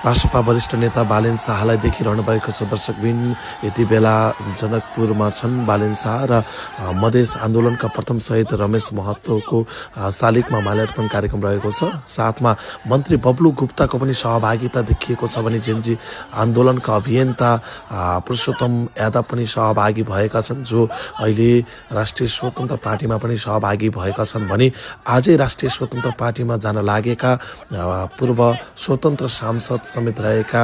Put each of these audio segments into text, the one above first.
राष्ट्रपा वरिष्ठ नेता बालेन शाहलाई देखिरहनु भएको छ। दर्शकबिन यति बेला जनकपुरमा छन् बालेन शाह र मधेस आन्दोलनका प्रथम शहीद रमेश महतोको शालिगमा माल्यार्पण कार्यक्रम रहेको छ। साथमा मन्त्री बब्लु गुप्ताको पनि सहभागिता देखिएको छ भने जेनजी आन्दोलनका अभियन्ता पुरुषोत्तम यादव पनि सहभागी भएका छन्, जो अहिले राष्ट्रिय स्वतन्त्र पार्टीमा पनि सहभागी भएका छन् भने आजै राष्ट्रिय स्वतन्त्र पार्टीमा जान लागेका पूर्व स्वतन्त्र सांसद समेत रहेका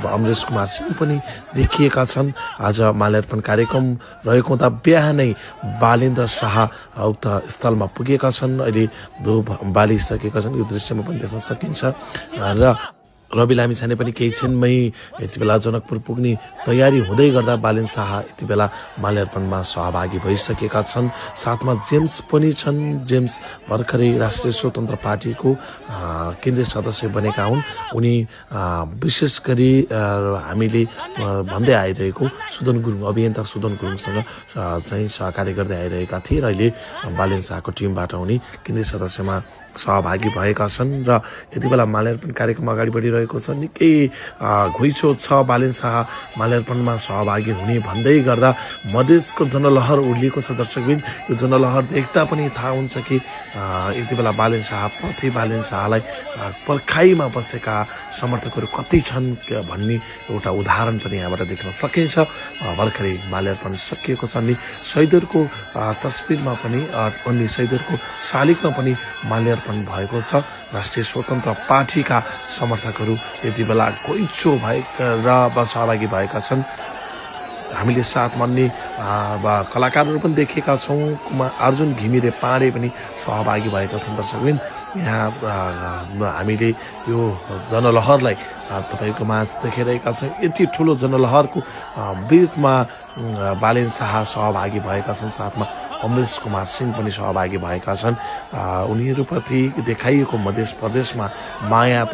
अमरेश कुमार सिंह पनि देखिएका छन्। आज माल्यार्पण कार्यक्रम रहेको हुँदा बिहानै बालेन्द्र शाह उक्त स्थलमा पुगेका छन्। अहिले धुप बालिसकेका छन्, यो दृश्यमा पनि देख्न सकिन्छ। र रवि लामिछाने पनि केही क्षणमै यति बेला जनकपुर पुग्ने तयारी हुँदै गर्दा बालेन शाह यति बेला माल्यार्पणमा सहभागी भइसकेका छन्। साथमा जेम्स पनि छन्। जेम्स भर्खरै राष्ट्रिय स्वतन्त्र पार्टीको केन्द्रीय सदस्य बनेका हुन्। उनी विशेष गरी हामीले भन्दै आइरहेको सुदन गुरुङ अभियन्ता सुदन गुरुङसँग चाहिँ सहकार्य गर्दै आइरहेका थिए र अहिले बालेन शाहको टिमबाट उनी केन्द्रीय सदस्यमा सहभागी भएका छन् र यति बेला माल्यार्पण कार्यक्रम अगाडि बढिरहेको छ। निकै घुइँचो छ बालेन शाह माल्यार्पणमा सहभागी हुने भन्दै गर्दा मधेसको जनलहर उर्लिएको छ। दर्शकबिन यो जनलहर देख्दा पनि थाहा हुन्छ कि यति बेला बालेन शाह प्रति बालेन शाहलाई पर्खाइमा बसेका समर्थकहरू कति छन् भन्ने एउटा उदाहरण पनि यहाँबाट देख्न सकिन्छ। भर्खरै माल्यार्पण सकिएको छ अनि शहीदहरूको तस्बिरमा पनि अनि शहीदहरूको शालिगमा पनि माल्यार्पण भएको छ। राष्ट्रिय स्वतन्त्र पार्टीका समर्थकहरू यति बेला घुइँचो भएका र सहभागी भएका छन्। हामीले साथमा अन्य कलाकारहरू पनि देखेका छौँ। अर्जुन घिमिरे पाँडे पनि सहभागी भएका छन्। दर्शकबिन यहाँ हामीले यो जनलहरलाई तपाईँको माझ देखिरहेका छौँ। यति ठुलो जनलहरको बिचमा बालेन शाह सहभागी भएका छन्। साथमा अमरेश कुमार सिंह पनि सहभागी भएका छन्। उनीहरूप्रति देखाइएको मध्य प्रदेशमा माया